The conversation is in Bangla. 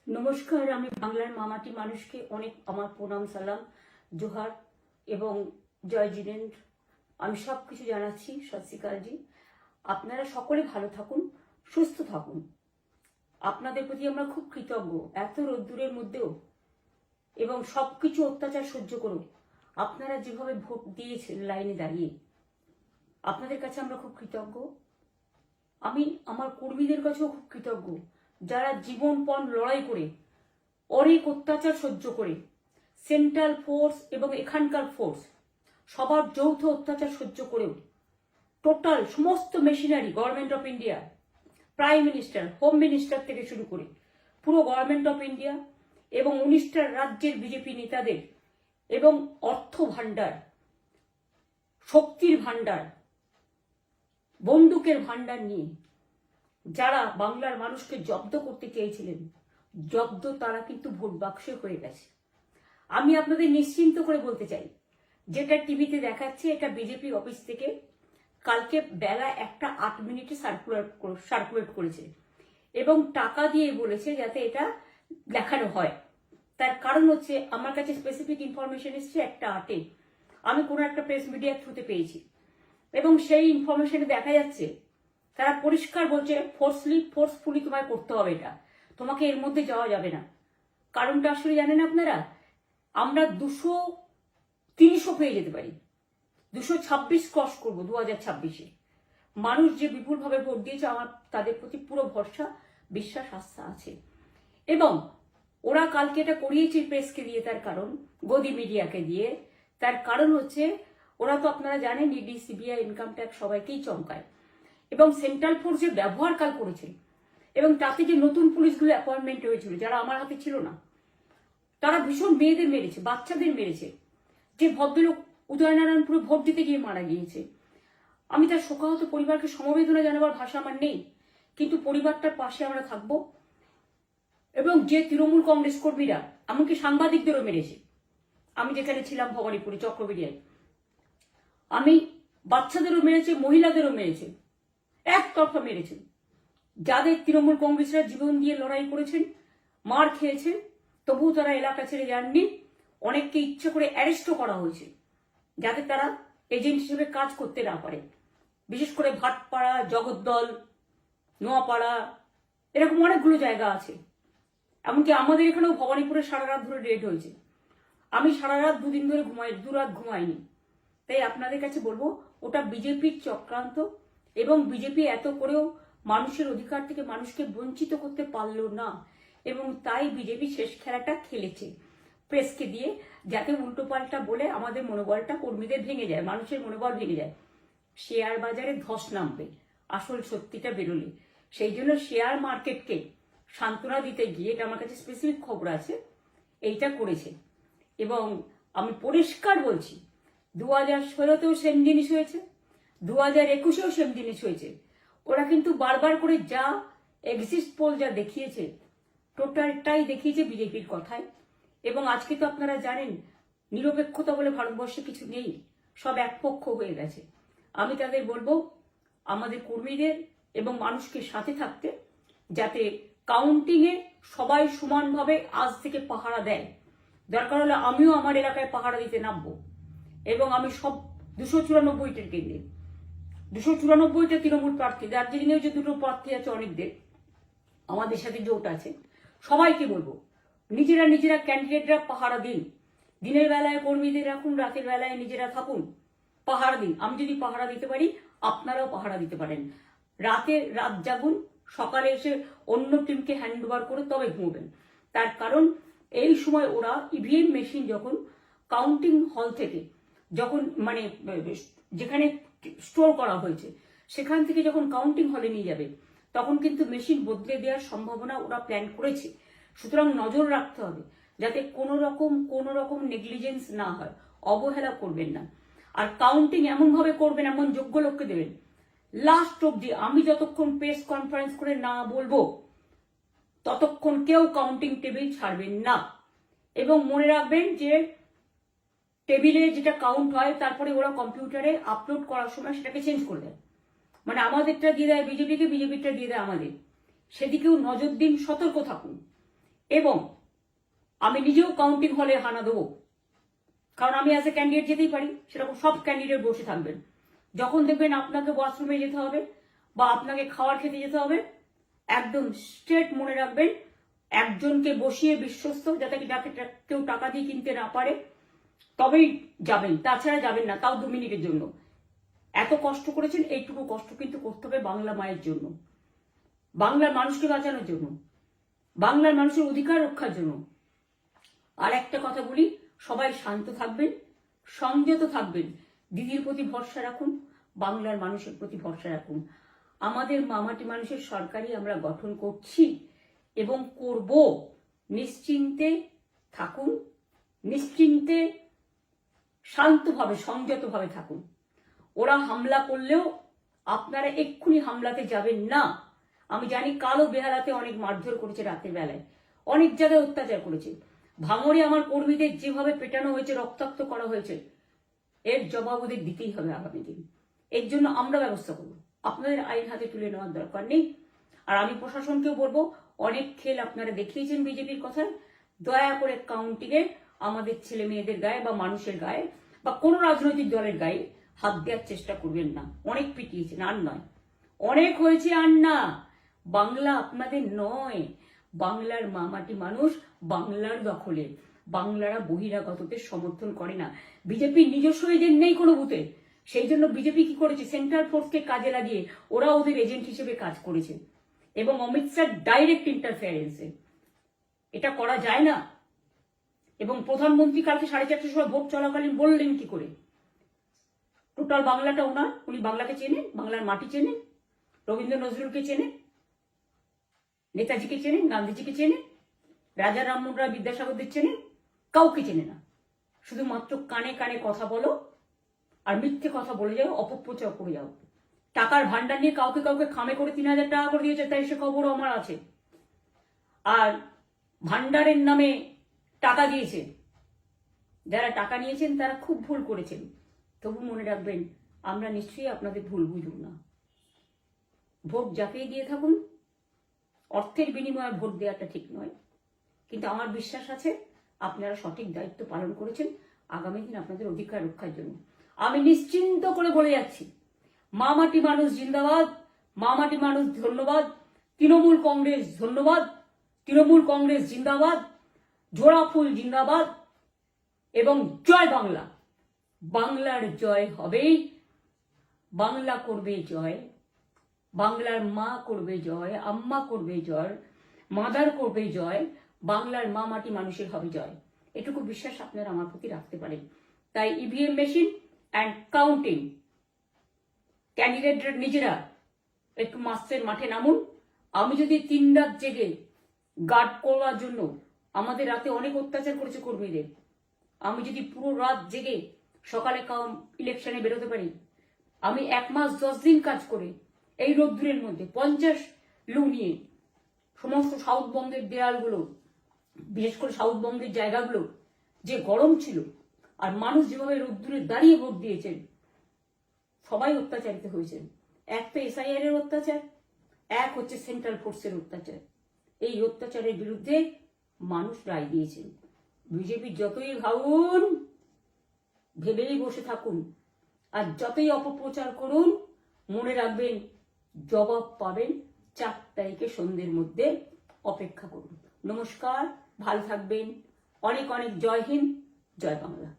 নমস্কার, আমি বাংলার মামাটি মানুষকে অনেক আমার প্রণাম, সালাম, জোহার এবং জয় জিনেন্দ্র। আমি সব কিছু জানাচ্ছি। সত শ্রী আকাল জি। আপনারা সকলে ভালো থাকুন, সুস্থ থাকুন। আপনাদের প্রতি আমরা খুব কৃতজ্ঞ। এত রোদ্দুরের মধ্যেও এবং সবকিছু অত্যাচার সহ্য করুন আপনারা যেভাবে ভোট দিয়েছেন লাইনে দাঁড়িয়ে, আপনাদের কাছে আমরা খুব কৃতজ্ঞ। আমি আমার কর্মীদের কাছেও খুব কৃতজ্ঞ, যারা জীবনপণ লড়াই করে অনেক অত্যাচার সহ্য করে সেন্ট্রাল ফোর্স এবং এখানকার ফোর্স সবার যৌথ অত্যাচার সহ্য করেও টোটাল সমস্ত machinery government of India, prime minister, home minister থেকে শুরু করে পুরো গভর্নমেন্ট অফ ইন্ডিয়া এবং 19টা রাজ্যের বিজেপি নেতাদের এবং অর্থ ভাণ্ডার, শক্তির ভাণ্ডার, বন্দুকের ভাণ্ডার নিয়ে যারা বাংলার মানুষকে জব্দ করতে চেয়েছিলেন, জব্দ তারা কিন্তু ভোট বাক্সে হয়ে গেছে। আমি আপনাদের নিশ্চিন্ত করে বলতে চাই, যেটা টিভিতে দেখাচ্ছে এটা বিজেপি অফিস থেকে কালকে বেলা 1:08 সার্কুলেট করেছে এবং টাকা দিয়ে বলেছে যাতে এটা দেখানো হয়। তার কারণ হচ্ছে আমার কাছে স্পেসিফিক ইনফরমেশন এসছে 1:08 আমি কোনো একটা প্রেস মিডিয়ার থ্রুতে পেয়েছি এবং সেই ইনফরমেশনে দেখা যাচ্ছে তারা পরিষ্কার বলছে ফোর্সফুলি তোমায় করতে হবে, এটা তোমাকে এর মধ্যে যাওয়া যাবে না। কারণটা আসলে জানেন আপনারা, আমরা 200-300 পেয়ে যেতে পারি, 226 ক্রস করবো 2026-এ। মানুষ যে বিপুলভাবে ভোট দিয়েছে, আমার তাদের প্রতি পুরো ভরসা, বিশ্বাস, আস্থা আছে। এবং ওরা কালকে এটা করিয়েছে প্রেসকে দিয়ে, তার কারণ গদি মিডিয়াকে দিয়ে, তার কারণ হচ্ছে ওরা তো আপনারা জানেন ইডি, সিবিআই, ইনকাম ট্যাক্স সবাইকেই চমকায় এবং সেন্ট্রাল ফোর্স যে ব্যবহার কাল করেছে এবং তাতে যে নতুন পুলিশগুলো অ্যাপয়েন্টমেন্ট হয়েছিল যারা আমার হাতে ছিল না, তারা ভীষণ মেয়েদের মেরেছে, বাচ্চাদের মেরেছে। যে ভদ্রলোক উদয়নারায়ণপুরে ভোট দিতে গিয়ে মারা গিয়েছে, আমি তার শোকাহত পরিবারকে সমবেদনা জানাবার ভাষা আমার নেই, কিন্তু পরিবারটার পাশে আমরা থাকবো। এবং যে তৃণমূল কংগ্রেস কর্মীরা এমনকি সাংবাদিকদেরও মেরেছে, আমি যেখানে ছিলাম ভবানীপুরে চক্রবেড়িয়ায়, আমি বাচ্চাদেরও মেরেছে, মহিলাদেরও মেরেছে, একতরফা মেরেছেন। যাদের তৃণমূল কংগ্রেসরা জীবন দিয়ে লড়াই করেছেন, মার খেয়েছেন, তবুও তারা এলাকা ছেড়ে যাননি। অনেককে ইচ্ছে করে অ্যারেস্টও করা হয়েছে যাতে তারা এজেন্ট হিসেবে কাজ করতে না পারে। বিশেষ করে ভাটপাড়া, জগদ্দল, নোয়াপাড়া, এরকম অনেকগুলো জায়গা আছে। এমনকি আমাদের এখানেও ভবানীপুরে সারা রাত ধরে রেড হয়েছে। আমি সারা রাত 2 দিন ধরে দুরাত ঘুমাইনি। তাই আপনাদের কাছে বলবো, ওটা বিজেপির চক্রান্ত এবং বিজেপি এত করেও মানুষের অধিকার থেকে মানুষকে বঞ্চিত করতে পারলো না এবং তাই বিজেপি শেষ খেলাটা খেলেছে প্রেসকে দিয়ে, যাতে উল্টোপাল্টা বলে আমাদের মনোবলটা কর্মীদের ভেঙে যায়, মানুষের মনোবল ভেঙে যায়। শেয়ার বাজারে ধস নামবে আসল সত্যিটা বেরোলে। সেই জন্য শেয়ার মার্কেটকে সান্ত্বনা দিতে গিয়ে, এটা আমার কাছে স্পেসিফিক খবর আছে, এইটা করেছে। এবং আমি পরিষ্কার বলছি, 2016-তেও সেম জিনিস হয়েছে, 2021-এও সেম জিনিস হয়েছে। ওরা কিন্তু বারবার করে যা এক্সিস্ট পোল যা দেখিয়েছে, টোটালটাই দেখিয়েছে বিজেপির কথায়। এবং আজকে তো আপনারা জানেন নিরপেক্ষতা বলে ভারতবর্ষে কিছু নেই, সব একপক্ষ হয়ে গেছে। আমি তাদের বলবো আমাদের কর্মীদের এবং মানুষকে সাথে থাকতে, যাতে কাউন্টিংয়ে সবাই সমানভাবে আজ থেকে পাহারা দেয়। দরকার হলে আমিও আমার এলাকায় পাহারা দিতে নামবো এবং আমি সব 294টের কেন্দ্রে, 294টা তৃণমূল প্রার্থী, দার্জিলিংয়েও যে 2টো প্রার্থী আছে অনেকদের, আমাদের সাথে জোট আছে, সবাইকে বলবো নিজেরা ক্যান্ডিডেটরা পাহারা দিন। দিনের বেলায় কর্মীদের রাখুন, রাতের বেলায় নিজেরা থাকুন, পাহারা দিন। আমি যদি পাহারা দিতে পারি, আপনারাও পাহারা দিতে পারেন। রাত জাগুন, সকালে এসে অন্য টিমকে হ্যান্ড ওভার করে তবে ঘুমবেন। তার কারণ এই সময় ওরা ইভিএম মেশিন যখন কাউন্টিং হল থেকে, যখন মানে যেখানে স্টোর করা হয়েছে সেখান থেকে যখন কাউন্টিং হলে নিয়ে যাবে, তখন কিন্তু মেশিন বদলে দেওয়ার সম্ভাবনা ওরা প্ল্যান করেছে। সুতরাং নজর রাখতে হবে যাতে কোনো রকম নেগলিজেন্স না হয়, অবহেলা করবেন না। আর কাউন্টিং এমন ভাবে করবেন, এমন যোগ্য লোককে দেবেন লাস্ট অব্দি। আমি যতক্ষণ প্রেস কনফারেন্স করে না বলবো ততক্ষণ কেউ কাউন্টিং টেবিল ছাড়বেন না। এবং মনে রাখবেন যে টেবিলে যেটা কাউন্ট হয় তারপরে ওরা কম্পিউটারে আপলোড করার সময় সেটাকে চেঞ্জ করে দেয়। মানে আমাদেরটা দিয়ে দেয় বিজেপিকে, বিজেপিটা দিয়ে দেয় আমাদের। সেদিকেও নজর দিন, সতর্ক থাকুন। এবং আমি নিজেও কাউন্টিং হলে হানা দেবো, কারণ আমি অ্যাজ এ ক্যান্ডিডেট যেতেই পারি, সেরকম সব ক্যান্ডিডেট বসে থাকবেন। যখন দেখবেন আপনাকে ওয়াশরুমে যেতে হবে বা আপনাকে খাবার খেতে যেতে হবে, একদম স্ট্রেট মনে রাখবেন, একজনকে বসিয়ে বিশ্বস্ত, যাতে যাকে কেউ টাকা দিয়ে কিনতে না পারে, তবেই যাবেন, তাছাড়া যাবেন না, তাও 2 মিনিটের জন্য। এত কষ্ট করেছেন, এইটুকু কষ্ট কিন্তু করতে হবে বাংলা মায়ের জন্য, বাংলার মানুষকে বাঁচানোর জন্য, বাংলার মানুষের অধিকার রক্ষার জন্য। আর একটা কথা বলি, সবাই শান্ত থাকবেন, সংযত থাকবেন, দিদির প্রতি ভরসা রাখুন, বাংলার মানুষের প্রতি ভরসা রাখুন। আমাদের মামাটি মানুষের সরকারই আমরা গঠন করছি এবং করব। নিশ্চিন্তে থাকুন, নিশ্চিন্তে শান্তভাবে সংযতভাবে থাকুন। ওরা হামলা করলেও আপনারা এক্ষুনি হামলাতে যাবেন না। আমি জানি কালো বেহালাতে অনেক মারধর করেছে, রাতের বেলায় অনেক জায়গায় অত্যাচার করেছে। ভাঙড়ে আমার কর্মীদের যেভাবে পেটানো হয়েছে, রক্তাক্ত করা হয়েছে, এর জবাব ওদের দিতেই হবে আগামী দিন। এর জন্য আমরা ব্যবস্থা করব, আপনাদের আইন হাতে তুলে নেওয়ার দরকার নেই। আর আমি প্রশাসনকেও বলবো, অনেক খেল আপনারা দেখিয়েছেন বিজেপির কথায়, দয়া করে কাউন্টিংয়ে আমাদের ছেলে মেয়েদের গায়ে বা মানুষের গায়ে বা কোনো রাজনৈতিক দলের গায়ে হাত দেওয়ার চেষ্টা করবেন না। অনেক পিটিয়েছেন, আর নয়, অনেক হয়েছে, আর না। বাংলা আপনাদের নয়, বাংলার মামাটি মানুষ বাংলার দখলে। বাংলারা বহিরাগতদের সমর্থন করে না। বিজেপি নিজস্ব এজেন্ট নেই কোনো বুথে, সেই জন্য বিজেপি কি করেছে, সেন্ট্রাল ফোর্সকে কাজে লাগিয়ে ওরা ওদের এজেন্ট হিসেবে কাজ করেছে, এবং অমিত শাহ ডাইরেক্ট ইন্টারফেয়ারেন্সে। এটা করা যায় না। এবং প্রধানমন্ত্রী কালকে 4:30 সময় ভোট চলাকালীন বললেন কি করে, টোটাল বাংলাটা ওনার, উনি বাংলাকে চেনেন, বাংলার মাটি চেনেন, রবীন্দ্র নজরুলকে চেনেন, নেতাজিকে চেনেন, গান্ধীজিকে চেনেন, রাজা রামমোহন রায়, বিদ্যাসাগরদের চেনেন, কাউকে চেনে না। শুধুমাত্র কানে কানে কথা বলো আর মিথ্যে কথা বলে যাও, অপপ্রচার করে যাও। টাকার ভান্ডার নিয়ে কাউকে কাউকে খামে করে 3,000 টাকা করে দিয়েছে, তাই সে খবরও আমার আছে। আর ভান্ডারের নামে টাকা দিয়েছে, যারা টাকা নিয়েছেন তারা খুব ভুল করেছেন। তবু মনে রাখবেন, আমরা নিশ্চয়ই আপনাদের ভুল বুঝব না। ভোট যাকেই দিয়ে থাকুন, অর্থের বিনিময়ে ভোট দেওয়াটা ঠিক নয়, কিন্তু আমার বিশ্বাস আছে আপনারা সঠিক দায়িত্ব পালন করেছেন আগামী দিন আপনাদের অধিকার রক্ষার জন্য। আমি নিশ্চিন্ত করে বলে যাচ্ছি, মামাটি মানুষ জিন্দাবাদ, মামাটি মানুষ ধন্যবাদ, তৃণমূল কংগ্রেস ধন্যবাদ, তৃণমূল কংগ্রেস জিন্দাবাদ, ঝোড়াফুল জিন্দাবাদ, এবং জয় বাংলা। বাংলার জয় হবেই, বাংলা করবে জয়, বাংলার মা করবে জয়, আম্মা করবে জয়, মাদার করবে জয়, বাংলার মা মাটি মানুষের হবে জয়। এটুকু বিশ্বাস আপনারা আমার প্রতি রাখতে পারেন। তাই ইভিএম মেশিন অ্যান্ড কাউন্টিং, ক্যান্ডিডেটরা নিজেরা একটু মাঠে নামুন। আমি যদি 3 রাত জেগে গার্ড করার জন্য, আমাদের রাতে অনেক অত্যাচার করেছে কর্মীদের, আমি যদি পুরো রাত জেগে সকালে ইলেকশনে বেরোতে পারি, আমি 1 মাস 10 দিন কাজ করে এই রোদ্দুরের মধ্যে 50 লু নিয়ে সমস্ত সাউথবঙ্গের দেয়ালগুলো, বিশেষ করে সাউথবঙ্গের জায়গাগুলো যে গরম ছিল, আর মানুষ যেভাবে রোদ্দুরে দাঁড়িয়ে ভোট দিয়েছেন, সবাই অত্যাচারিত হয়েছেন। এক তো এসআইআর এর অত্যাচার, এক হচ্ছে সেন্ট্রাল ফোর্সের অত্যাচার। এই অত্যাচারের বিরুদ্ধে মানুষ রায় দিয়েছেন। বিজেপি যতই ভাবুন, ভেবেই বসে থাকুন, আর যতই অপপ্রচার করুন, মনে রাখবেন জবাব পাবেন 4 তারিখে সন্ধ্যের মধ্যে। অপেক্ষা করুন। নমস্কার, ভালো থাকবেন। অনেক অনেক জয় হিন্দ, জয় বাংলা।